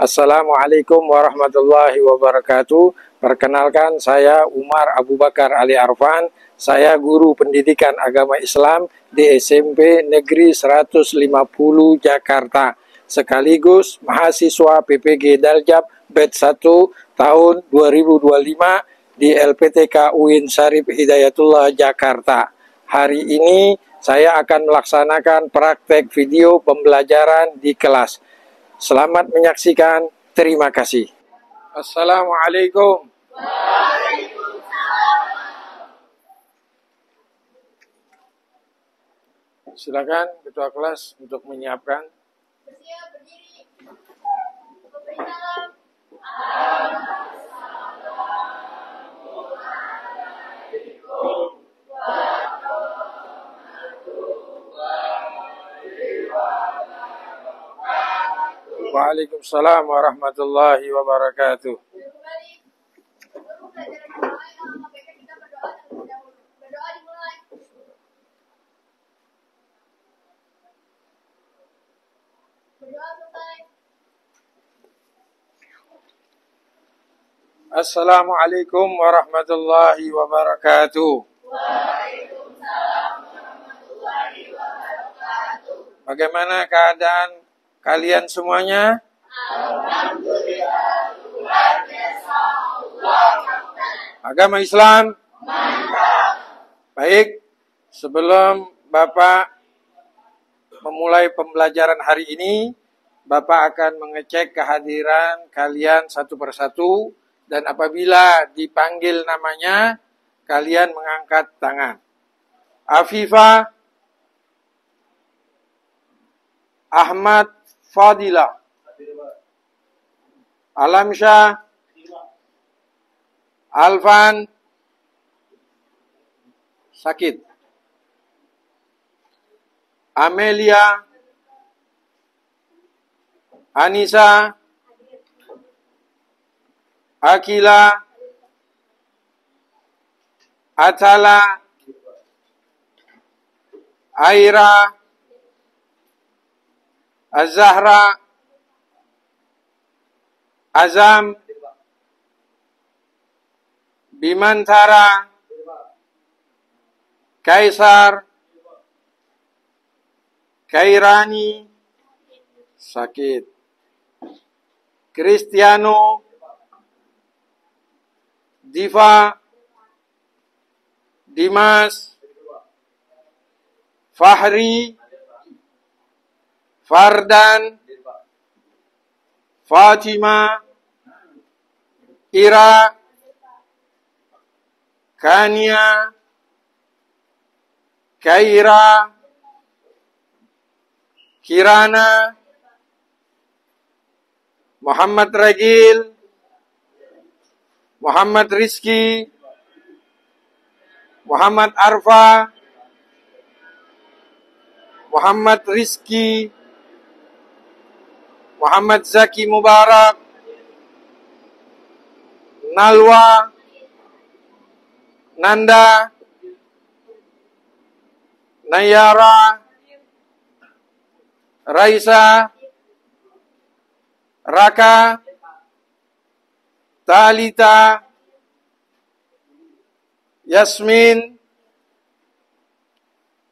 Assalamualaikum warahmatullahi wabarakatuh. Perkenalkan, saya Umar Abu Bakar Ali Arfan. Saya guru pendidikan agama Islam di SMP Negeri 150 Jakarta. Sekaligus mahasiswa PPG Daljab Batch 1 tahun 2025 di LPTK UIN Syarif Hidayatullah Jakarta. Hari ini saya akan melaksanakan praktek video pembelajaran di kelas. Selamat menyaksikan. Terima kasih. Assalamualaikum. Silakan ketua kelas untuk menyiapkan. Bersiap, berdiri. Memberi salam. Waalaikumsalam warahmatullahi wabarakatuh. Kembali. Sebelum pelajaran dimulai, alangkah baiknya kita berdoa terlebih dahulu. Berdoa dimulai. Berdoa selesai. Assalamualaikum warahmatullahi wabarakatuh. Waalaikumsalam warahmatullahi wabarakatuh. Bagaimana keadaan kalian semuanya? Alhamdulillah, luar biasa. Allahu Akbar. Agama Islam? Mantap. Baik, sebelum Bapak memulai pembelajaran hari ini, Bapak akan mengecek kehadiran kalian satu persatu, dan apabila dipanggil namanya, kalian mengangkat tangan. Afifah, Ahmad Fadilah, Alamsyah, Alfan, Sakit, Amelia, Anissa, Akila, Atala, Aira, Az-Zahra, Azam, Bimantara, Kaisar, Kairani, Sakit, Cristiano, Diva, Dimas, Fahri, Fardan, Fatima, Ira, Kania, Kaira, Kirana, Muhammad Ragil, Muhammad Rizki, Muhammad Arfa, Muhammad Rizki, Muhammad Zaki Mubarak, Nalwa, Nanda, Nayara, Raisa, Raka, Talita, Yasmin.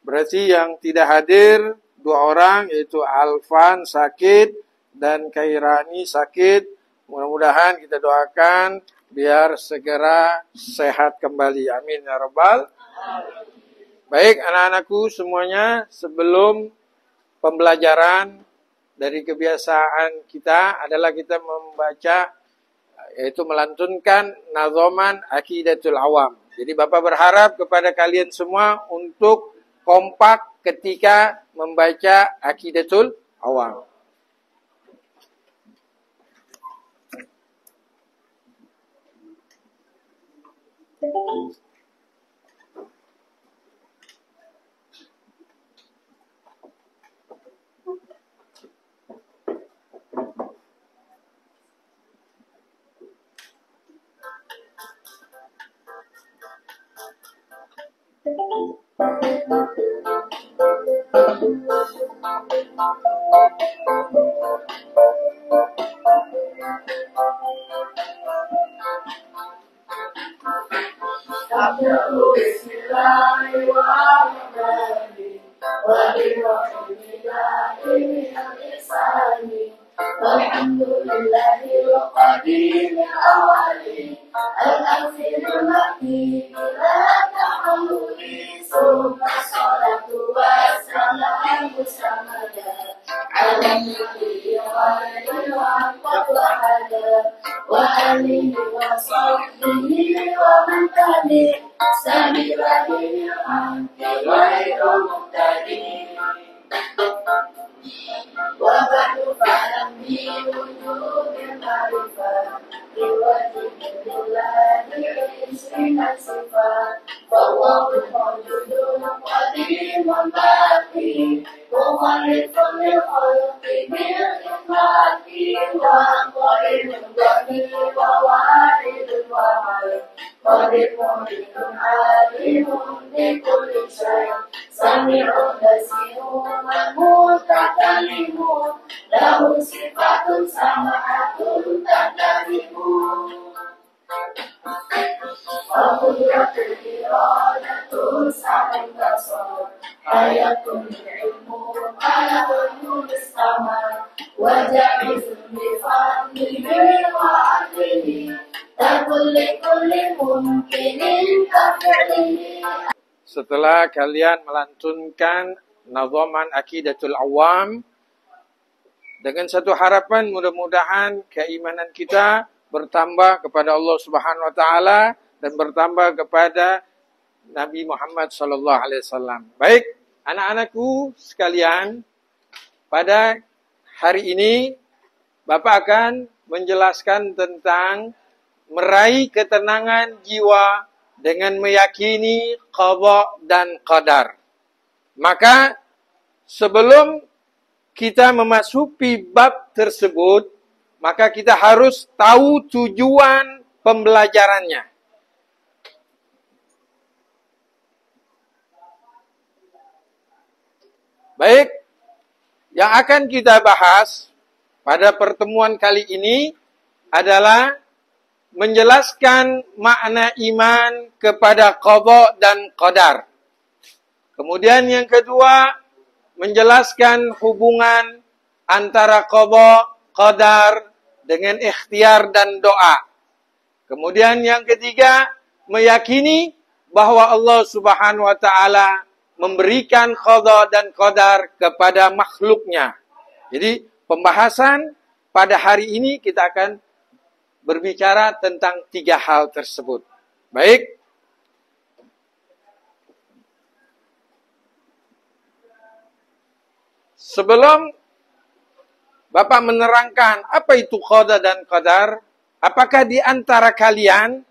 Berarti yang tidak hadir 2 orang, yaitu Alfan Sakit dan Kairani Sakit. Mudah-mudahan kita doakan biar segera sehat kembali. Amin ya rabbal. Baik anak-anakku semuanya, sebelum pembelajaran, dari kebiasaan kita adalah kita membaca, yaitu melantunkan nazoman Aqidatul Awam. Jadi Bapak berharap kepada kalian semua untuk kompak ketika membaca Aqidatul Awam. Alhamdulillahi wa qadim al-awwali al-akhir al-mahdi la ta'amuli summa salatu wa salamu samada ala nabi wa wa alihi wa sahbihi wa man tabi sabila dinihi wa muhtadi wa ba'du fa'lam bi wujudil ma'rifah lillahi ismina sifat wallahu mawjudun qadimun baqi mukhalifun lil khalqi bil ikhlaqi wa qailun ghani wa wahidun wahid qadimun alimun bi kulli shay sami'un basirun mutakalimun lahu sifatun sama'atun tadarimun Al-Qudratul Iradatul Sa'in Basar Ayatun ilmu Alawun Istamar Waja'izun bifadlihi wa adlihi Takulli kulli mungkinin kafi'lihi. Setelah kalian melantunkan nazaman Aqidatul Awam dengan satu harapan, mudah-mudahan keimanan kita bertambah kepada Allah Subhanahu wa taala dan bertambah kepada Nabi Muhammad sallallahu alaihi wasallam. Baik, anak-anakku sekalian, pada hari ini Bapak akan menjelaskan tentang meraih ketenangan jiwa dengan meyakini qada dan qadar. Maka sebelum kita memasuki bab tersebut, maka kita harus tahu tujuan pembelajarannya. Baik, yang akan kita bahas pada pertemuan kali ini adalah menjelaskan makna iman kepada qada dan qadar. Kemudian yang kedua, menjelaskan hubungan antara qada, qadar dengan ikhtiar dan doa. Kemudian yang ketiga, meyakini bahwa Allah Subhanahu wa taala memberikan qada dan qadar kepada makhluknya. Jadi pembahasan pada hari ini kita akan berbicara tentang tiga hal tersebut. Baik. Sebelum Bapak menerangkan apa itu qada dan qadar, apakah di antara kalian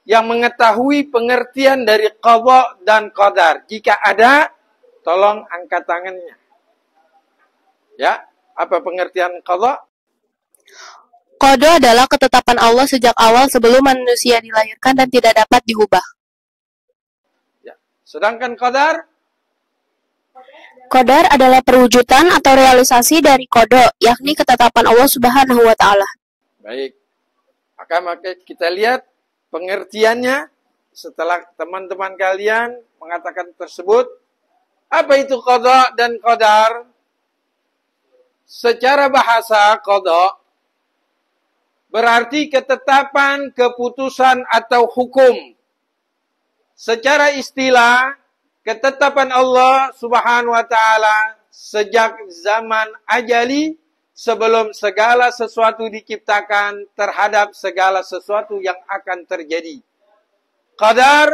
yang mengetahui pengertian dari qada dan qadar? Jika ada, tolong angkat tangannya. Ya, apa pengertian qada? Qada adalah ketetapan Allah sejak awal sebelum manusia dilahirkan dan tidak dapat diubah. Ya. Sedangkan qadar? Qadar adalah perwujudan atau realisasi dari qada, yakni ketetapan Allah Subhanahu wa taala. Baik. Maka kita lihat pengertiannya setelah teman-teman kalian mengatakan tersebut. Apa itu qada dan qadar? Secara bahasa, qada berarti ketetapan, keputusan atau hukum. Secara istilah, ketetapan Allah Subhanahu wa taala sejak zaman ajali sebelum segala sesuatu diciptakan terhadap segala sesuatu yang akan terjadi. Qadar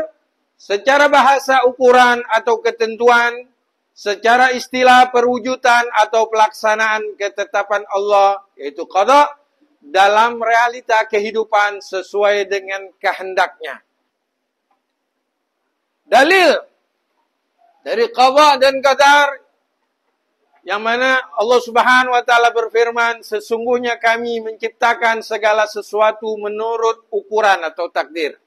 secara bahasa ukuran atau ketentuan, secara istilah perwujudan atau pelaksanaan ketetapan Allah, yaitu qada, dalam realita kehidupan sesuai dengan kehendaknya. Dalil dari qada dan qadar yang mana Allah Subhanahu wa taala berfirman, sesungguhnya kami menciptakan segala sesuatu menurut ukuran atau takdir.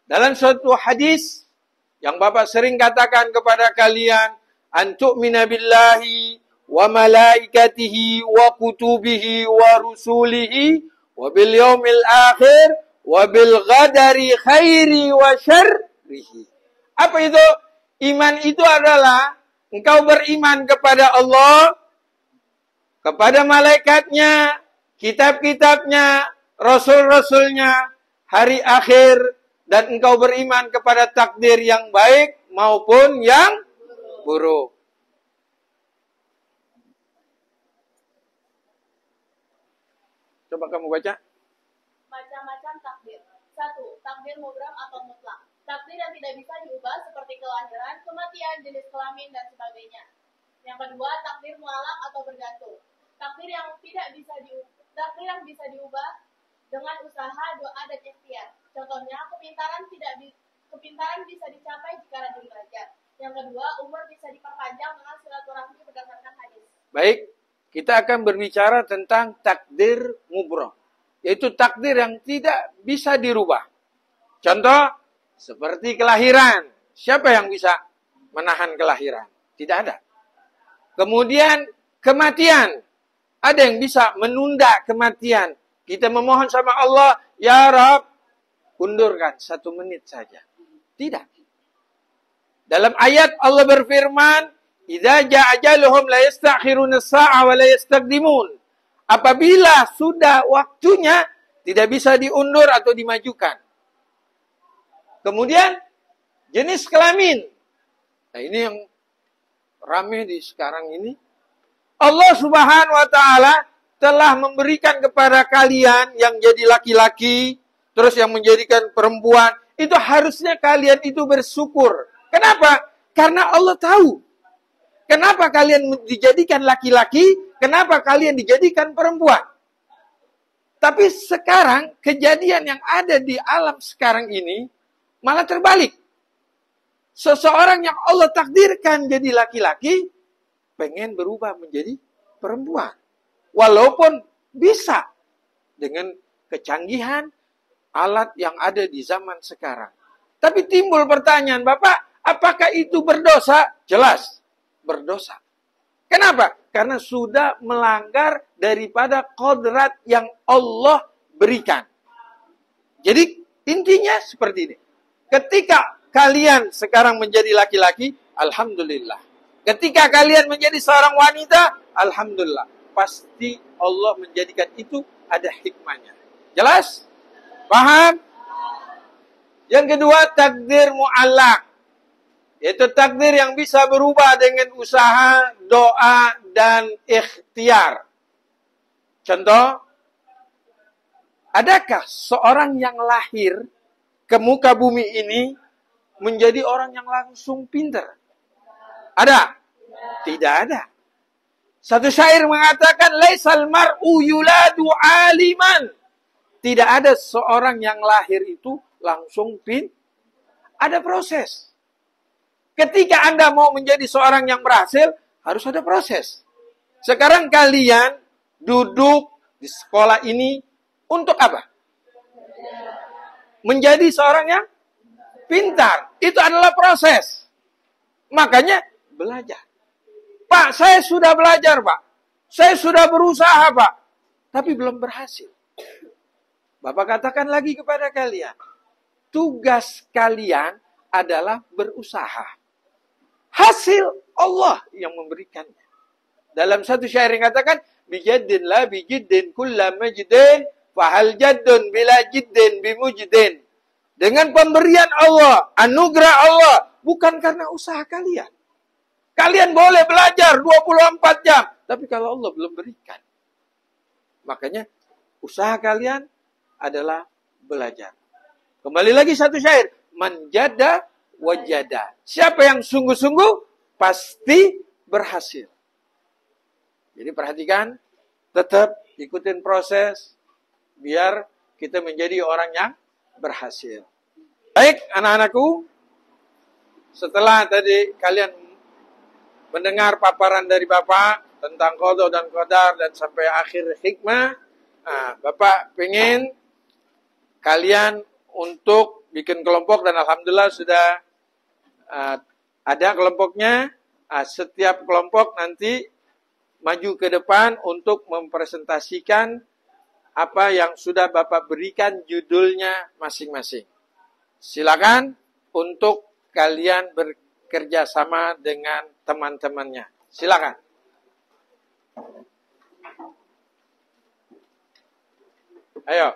Dalam suatu hadis yang Bapak sering katakan kepada kalian, antu'mina billahi wa malaikatihi wa kutubihi wa rusulihi wa bil yaumil akhir wa bil qadari khairi wa syarrihi. Apa itu? Iman itu adalah engkau beriman kepada Allah, kepada malaikatnya, kitab-kitabnya, rasul-rasulnya, hari akhir, dan engkau beriman kepada takdir yang baik maupun yang buruk. Coba kamu baca. Macam-macam takdir. 1. Takdir mubram atau mutlak. Takdir yang tidak bisa diubah seperti kelahiran, kematian, jenis kelamin, dan sebagainya. Yang kedua, takdir mualak atau bergantung. Takdir yang bisa diubah dengan usaha, doa, dan ikhtiar. Contohnya, kepintaran bisa dicapai jika rajin belajar. Yang kedua, umur bisa diperpanjang dengan silaturahmi berdasarkan hadis. Baik, kita akan berbicara tentang takdir mubram, yaitu takdir yang tidak bisa dirubah. Contoh, seperti kelahiran. Siapa yang bisa menahan kelahiran? Tidak ada. Kemudian kematian. Ada yang bisa menunda kematian. Kita memohon sama Allah, ya Rabb, undurkan 1 menit saja. Tidak. Dalam ayat Allah berfirman, idza ja'a ajaluhum la yastakhiruna as-sa'a wa la yastaqdimun. Apabila sudah waktunya, tidak bisa diundur atau dimajukan. Kemudian jenis kelamin. Nah, ini yang ramai di sekarang ini. Allah Subhanahu wa taala telah memberikan kepada kalian yang jadi laki-laki, terus yang menjadikan perempuan, itu harusnya kalian itu bersyukur. Kenapa? Karena Allah tahu. Kenapa kalian dijadikan laki-laki? Kenapa kalian dijadikan perempuan? Tapi sekarang kejadian yang ada di alam sekarang ini malah terbalik. Seseorang yang Allah takdirkan jadi laki-laki, pengen berubah menjadi perempuan. Walaupun bisa dengan kecanggihan alat yang ada di zaman sekarang. Tapi timbul pertanyaan, Bapak, apakah itu berdosa? Jelas, berdosa. Kenapa? Karena sudah melanggar daripada kodrat yang Allah berikan. Jadi intinya seperti ini. Ketika kalian sekarang menjadi laki-laki, alhamdulillah. Ketika kalian menjadi seorang wanita, alhamdulillah. Pasti Allah menjadikan itu ada hikmahnya. Jelas? Paham? Yang kedua, takdir mu'allak. Yaitu takdir yang bisa berubah dengan usaha, doa, dan ikhtiar. Contoh, adakah seorang yang lahir ke muka bumi ini menjadi orang yang langsung pintar? Ada? Tidak ada. Satu syair mengatakan, laisal mar'u yuladu aliman. Tidak ada seorang yang lahir itu langsung pintar. Ada proses. Ketika Anda mau menjadi seorang yang berhasil, harus ada proses. Sekarang kalian duduk di sekolah ini untuk apa? Menjadi seorang yang pintar. Itu adalah proses. Makanya belajar. Pak, saya sudah belajar, Pak. Saya sudah berusaha, Pak. Tapi belum berhasil. Bapak katakan lagi kepada kalian. Tugas kalian adalah berusaha. Hasil Allah yang memberikannya. Dalam satu syair yang katakan, bijaddin la bijiddin kulla majdin, fahal jaddun bila jiddin bimujdin. Dengan pemberian Allah, anugerah Allah, bukan karena usaha kalian. Kalian boleh belajar 24 jam, tapi kalau Allah belum berikan. Makanya, usaha kalian adalah belajar. Kembali lagi satu syair, manjada wajada. Siapa yang sungguh-sungguh pasti berhasil. Jadi perhatikan, tetap ikutin proses biar kita menjadi orang yang berhasil. Baik, anak-anakku, setelah tadi kalian mendengar paparan dari Bapak tentang qada dan qadar dan sampai akhir hikmah, Bapak pengen kalian untuk bikin kelompok dan alhamdulillah sudah ada kelompoknya. Setiap kelompok nanti maju ke depan untuk mempresentasikan apa yang sudah Bapak berikan judulnya masing-masing. Silakan untuk kalian bekerja sama dengan teman-temannya. Silakan. Ayo.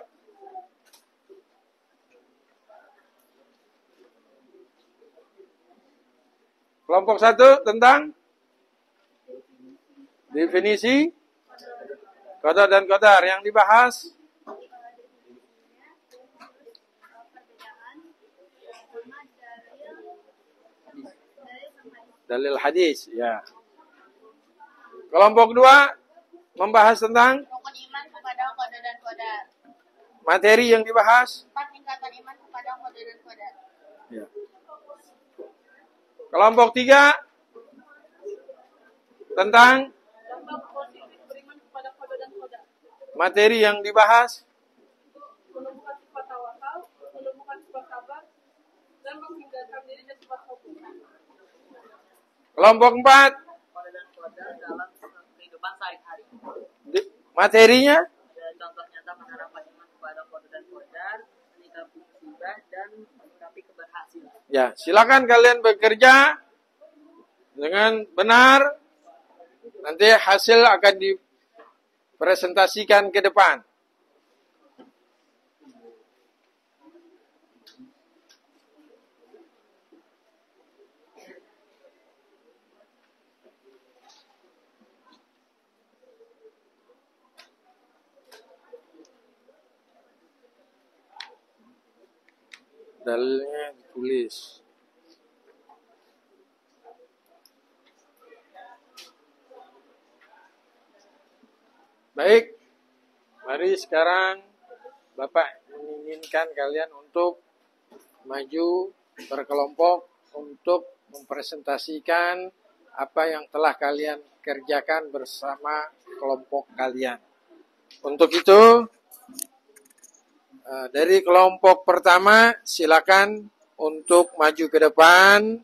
Kelompok 1 tentang definisi qada dan qadar. Yang dibahas dalil hadis, ya. Kelompok 2 membahas tentang Rukun iman kepada qada dan qadar. materi yang dibahas 4 tingkatan iman kepada qada dan qadar. ya. Kelompok 3 tentang Dampak positif beriman kepada qada dan qadar. materi yang dibahas Menemukan sifat tawakal, menemukan sifat sabar, dan meninggalkan diri dari sifat hukum. kelompok 4 qada dan qadar dalam kehidupan sehari-hari. materinya Dan contoh nyata penerapan iman kepada qada dan qadar, menyikapi musibah dan menyikapi keberhasilan. ya. Silakan kalian bekerja dengan benar. Nanti hasil akan dipresentasikan ke depan. Dalilnya ditulis. Baik, mari sekarang Bapak menginginkan kalian untuk maju berkelompok untuk mempresentasikan apa yang telah kalian kerjakan bersama kelompok kalian. Untuk itu, dari kelompok pertama, silakan untuk maju ke depan,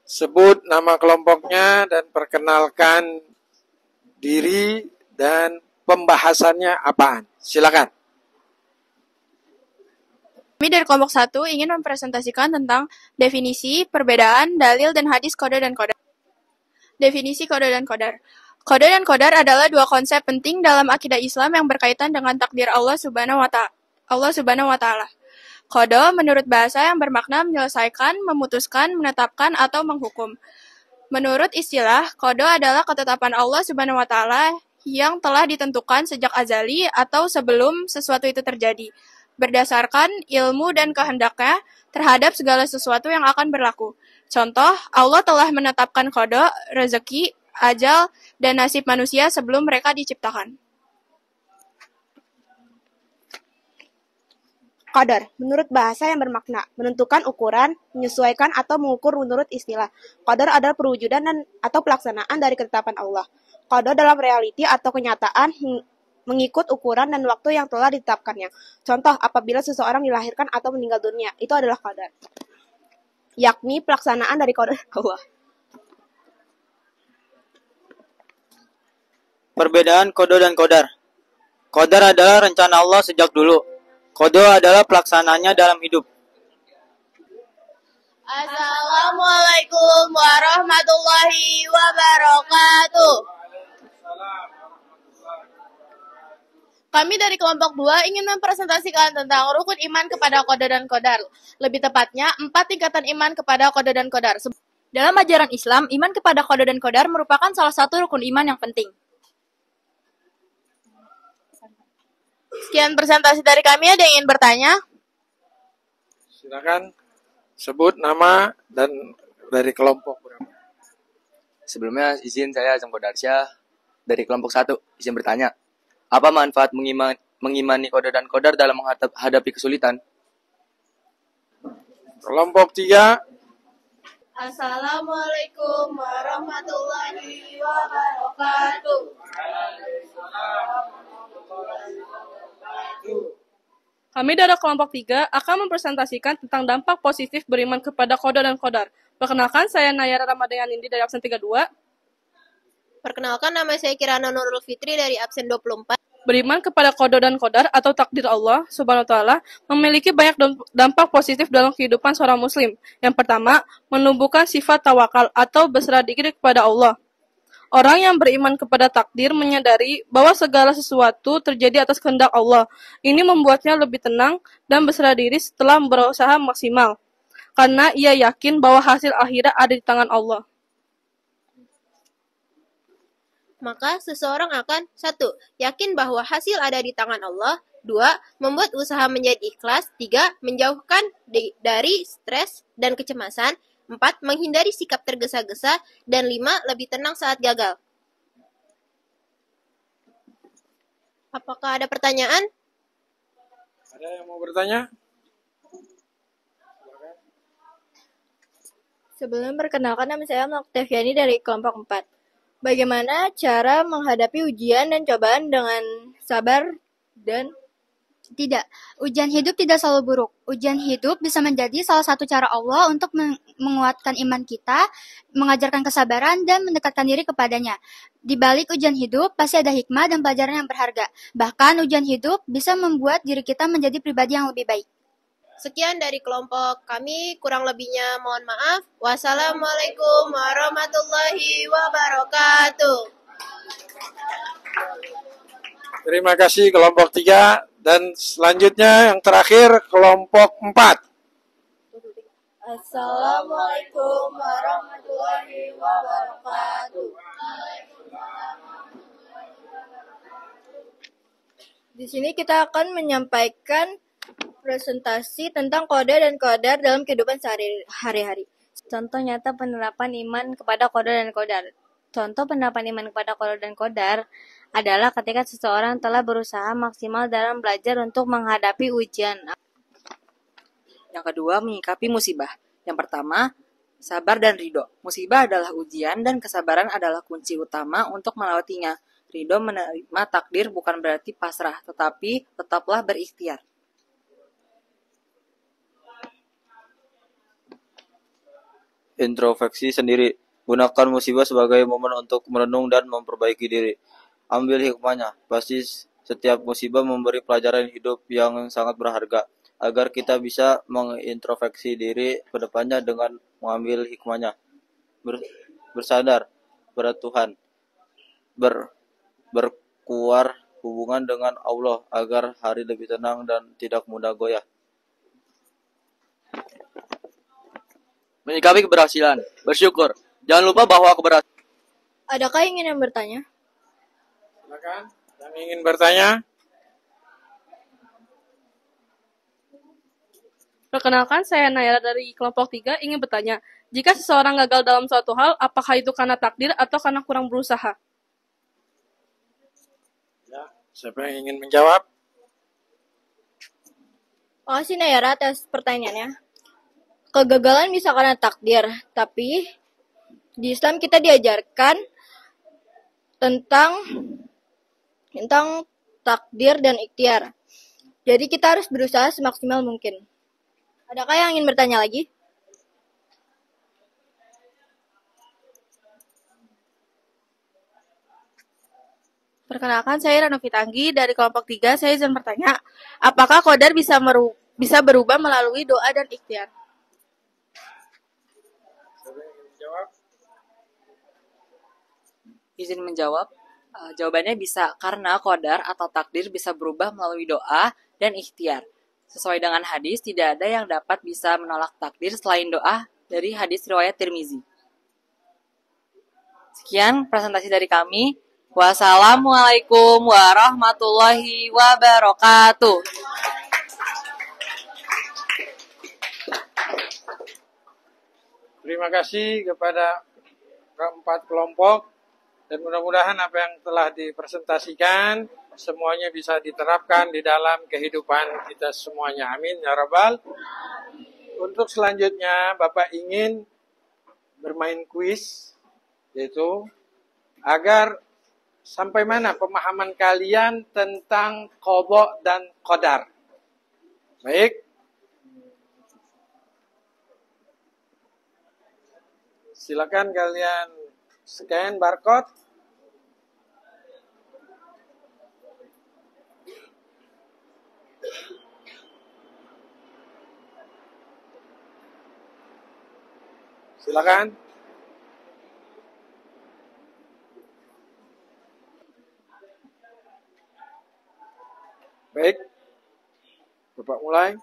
sebut nama kelompoknya dan perkenalkan diri dan pembahasannya apaan. Silakan. Kami dari kelompok 1 ingin mempresentasikan tentang definisi, perbedaan, dalil, dan hadis qada dan qadar. Definisi qada dan qadar. Qada dan qadar adalah dua konsep penting dalam akidah Islam yang berkaitan dengan takdir Allah Subhanahu wa Ta'ala. Qada menurut bahasa yang bermakna menyelesaikan, memutuskan, menetapkan, atau menghukum. Menurut istilah, qada adalah ketetapan Allah Subhanahu wa Ta'ala yang telah ditentukan sejak azali atau sebelum sesuatu itu terjadi, berdasarkan ilmu dan kehendaknya terhadap segala sesuatu yang akan berlaku. Contoh, Allah telah menetapkan qada, rezeki, ajal, dan nasib manusia sebelum mereka diciptakan. Qadar, menurut bahasa yang bermakna menentukan ukuran, menyesuaikan atau mengukur menurut istilah. Qadar adalah perwujudan atau pelaksanaan dari ketetapan Allah. Qadar dalam realiti atau kenyataan mengikut ukuran dan waktu yang telah ditetapkannya. Contoh, apabila seseorang dilahirkan atau meninggal dunia, itu adalah qadar, yakni pelaksanaan dari qadar Allah. Perbedaan qada dan qadar. Qadar adalah rencana Allah sejak dulu. Qada adalah pelaksanaannya dalam hidup. Assalamualaikum warahmatullahi wabarakatuh. Kami dari kelompok 2 ingin mempresentasikan tentang rukun iman kepada qada dan qadar. Lebih tepatnya, 4 tingkatan iman kepada qada dan qadar. Dalam ajaran Islam, iman kepada qada dan qadar merupakan salah satu rukun iman yang penting. Sekian presentasi dari kami. Ada yang ingin bertanya? Silakan sebut nama dan dari kelompok berapa. Sebelumnya izin saya Azam Kodarsyah dari kelompok 1 izin bertanya. Apa manfaat mengimani qada dan qadar dalam menghadapi kesulitan? Kelompok 3. Assalamualaikum warahmatullahi wabarakatuh. Kami dari kelompok 3 akan mempresentasikan tentang dampak positif beriman kepada qada dan qadar. Perkenalkan, saya Nayara Ramadhan Indi dari absen 32. Perkenalkan, nama saya Kirana Nurul Fitri dari absen 24. Beriman kepada qada dan qadar atau takdir Allah Subhanahu wa taala memiliki banyak dampak positif dalam kehidupan seorang muslim. Yang pertama, menumbuhkan sifat tawakal atau berserah diri kepada Allah. Orang yang beriman kepada takdir menyadari bahwa segala sesuatu terjadi atas kehendak Allah. Ini membuatnya lebih tenang dan berserah diri setelah berusaha maksimal. Karena ia yakin bahwa hasil akhirat ada di tangan Allah. Maka seseorang akan 1. Yakin bahwa hasil ada di tangan Allah. 2. Membuat usaha menjadi ikhlas. 3. Menjauhkan dari stres dan kecemasan. 4. Menghindari sikap tergesa-gesa. Dan 5. Lebih tenang saat gagal. Apakah ada pertanyaan? Ada yang mau bertanya? Sebelum perkenalkan, nama saya Noktaviani dari kelompok 4. Bagaimana cara menghadapi ujian dan cobaan dengan sabar dan Tidak, ujian hidup tidak selalu buruk. Ujian hidup bisa menjadi salah satu cara Allah untuk menguatkan iman kita, mengajarkan kesabaran, dan mendekatkan diri kepadanya. Di balik ujian hidup, pasti ada hikmah dan pelajaran yang berharga. Bahkan ujian hidup bisa membuat diri kita menjadi pribadi yang lebih baik. Sekian dari kelompok kami, kurang lebihnya mohon maaf. Wassalamualaikum warahmatullahi wabarakatuh. Terima kasih kelompok 3. Dan selanjutnya yang terakhir kelompok 4. Assalamualaikum warahmatullahi wabarakatuh. Di sini kita akan menyampaikan presentasi tentang qada dan qadar dalam kehidupan sehari-hari. Contoh nyata penerapan iman kepada qada dan qadar. Contoh penerapan iman kepada qada dan qadar adalah ketika seseorang telah berusaha maksimal dalam belajar untuk menghadapi ujian. Yang kedua, menyikapi musibah. Yang pertama, sabar dan ridho. Musibah adalah ujian dan kesabaran adalah kunci utama untuk melewatinya. Ridho menerima takdir bukan berarti pasrah, tetapi tetaplah berikhtiar. Introspeksi sendiri. Gunakan musibah sebagai momen untuk merenung dan memperbaiki diri. Ambil hikmahnya. Pasti setiap musibah memberi pelajaran hidup yang sangat berharga. Agar kita bisa mengintrospeksi diri ke depannya dengan mengambil hikmahnya. Bersandar pada Tuhan. Berkuar hubungan dengan Allah agar hari lebih tenang dan tidak mudah goyah. Menyikapi keberhasilan. Bersyukur. Jangan lupa bahwa keberhasilan. Adakah ingin yang bertanya? Silakan, yang ingin bertanya. Perkenalkan, saya Naira dari kelompok 3 ingin bertanya, jika seseorang gagal dalam suatu hal, apakah itu karena takdir atau karena kurang berusaha? Ya, siapa yang ingin menjawab? Makasih Naira atas pertanyaannya. Kegagalan bisa karena takdir, tapi di Islam kita diajarkan tentang takdir dan ikhtiar. Jadi kita harus berusaha semaksimal mungkin. Adakah yang ingin bertanya lagi? Perkenalkan, saya Rano Fitanggi dari kelompok 3. Saya izin bertanya, apakah qadar bisa berubah melalui doa dan ikhtiar? Izin menjawab. Jawabannya bisa, karena qadar atau takdir bisa berubah melalui doa dan ikhtiar. Sesuai dengan hadis, tidak ada yang dapat bisa menolak takdir selain doa dari hadis riwayat Tirmizi. Sekian presentasi dari kami. Wassalamualaikum warahmatullahi wabarakatuh. Terima kasih kepada keempat kelompok. Dan mudah-mudahan apa yang telah dipresentasikan semuanya bisa diterapkan di dalam kehidupan kita semuanya. Amin ya rabbal. Untuk selanjutnya Bapak ingin bermain kuis, yaitu agar sampai mana pemahaman kalian tentang qada dan qadar. Baik. Silakan kalian scan barcode. Silakan. Baik. Bapak mulai.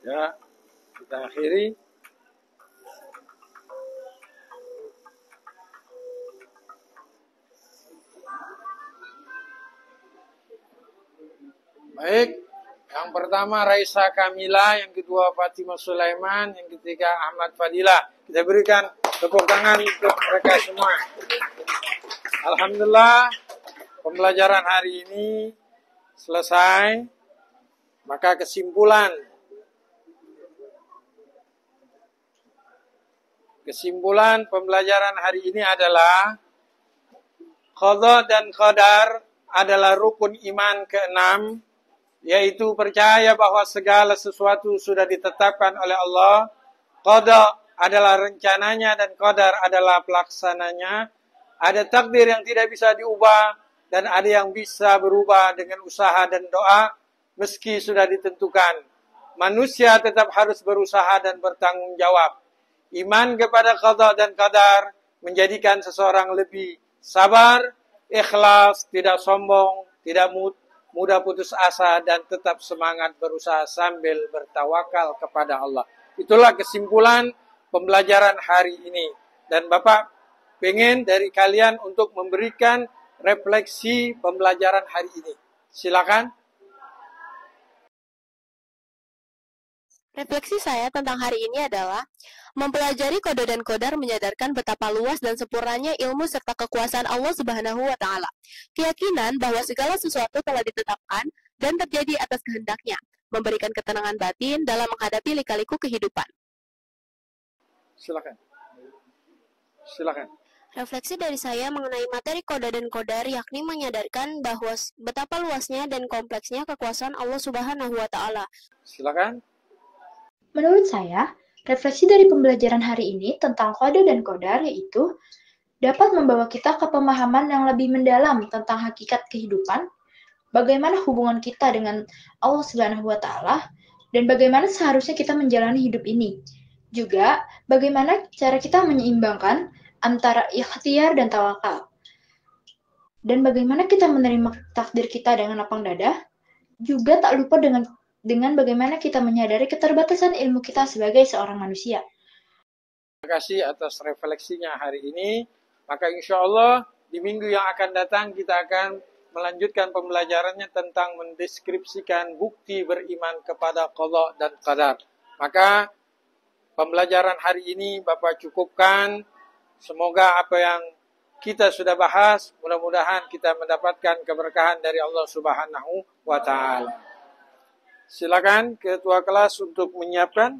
Ya, kita akhiri. Baik, yang pertama Raisa Kamila, yang kedua Fatimah Sulaiman, yang ketiga Ahmad Fadilah. Kita berikan tepuk tangan untuk mereka semua. Alhamdulillah, pembelajaran hari ini selesai. Maka kesimpulan pembelajaran hari ini adalah qada dan qadar adalah rukun iman ke-6, yaitu percaya bahwa segala sesuatu sudah ditetapkan oleh Allah. Qada adalah rencananya dan qadar adalah pelaksananya. Ada takdir yang tidak bisa diubah dan ada yang bisa berubah dengan usaha dan doa meski sudah ditentukan. Manusia tetap harus berusaha dan bertanggung jawab. Iman kepada qada dan qadar menjadikan seseorang lebih sabar, ikhlas, tidak sombong, tidak mudah putus asa, dan tetap semangat berusaha sambil bertawakal kepada Allah. Itulah kesimpulan pembelajaran hari ini. Dan Bapak pengen dari kalian untuk memberikan refleksi pembelajaran hari ini. Silakan. Refleksi saya tentang hari ini adalah mempelajari qada dan qadar menyadarkan betapa luas dan sempurnanya ilmu serta kekuasaan Allah Subhanahu wa taala. Keyakinan bahwa segala sesuatu telah ditetapkan dan terjadi atas kehendaknya, memberikan ketenangan batin dalam menghadapi lika-liku kehidupan. Silakan. Silakan. Refleksi dari saya mengenai materi qada dan qadar yakni menyadarkan bahwa betapa luasnya dan kompleksnya kekuasaan Allah Subhanahu wa taala. Silakan. Menurut saya, refleksi dari pembelajaran hari ini tentang qada dan qadar yaitu dapat membawa kita ke pemahaman yang lebih mendalam tentang hakikat kehidupan, bagaimana hubungan kita dengan Allah Subhanahu wa taala, dan bagaimana seharusnya kita menjalani hidup ini. Juga bagaimana cara kita menyeimbangkan antara ikhtiar dan tawakal. Dan bagaimana kita menerima takdir kita dengan lapang dada. Juga tak lupa dengan bagaimana kita menyadari keterbatasan ilmu kita sebagai seorang manusia. Terima kasih atas refleksinya hari ini. Maka insya Allah di minggu yang akan datang kita akan melanjutkan pembelajarannya tentang mendeskripsikan bukti beriman kepada qada dan qadar. Maka pembelajaran hari ini Bapak cukupkan. Semoga apa yang kita sudah bahas, mudah-mudahan kita mendapatkan keberkahan dari Allah Subhanahu wa Ta'ala. Silakan ketua kelas untuk menyiapkan.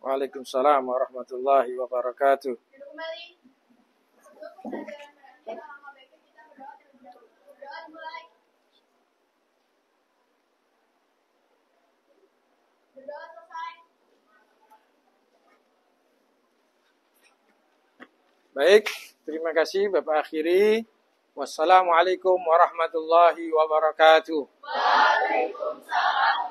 Waalaikumsalam warahmatullahi wabarakatuh. Baik, terima kasih Bapak akhiri. Wassalamualaikum warahmatullahi wabarakatuh. Waalaikumsalam.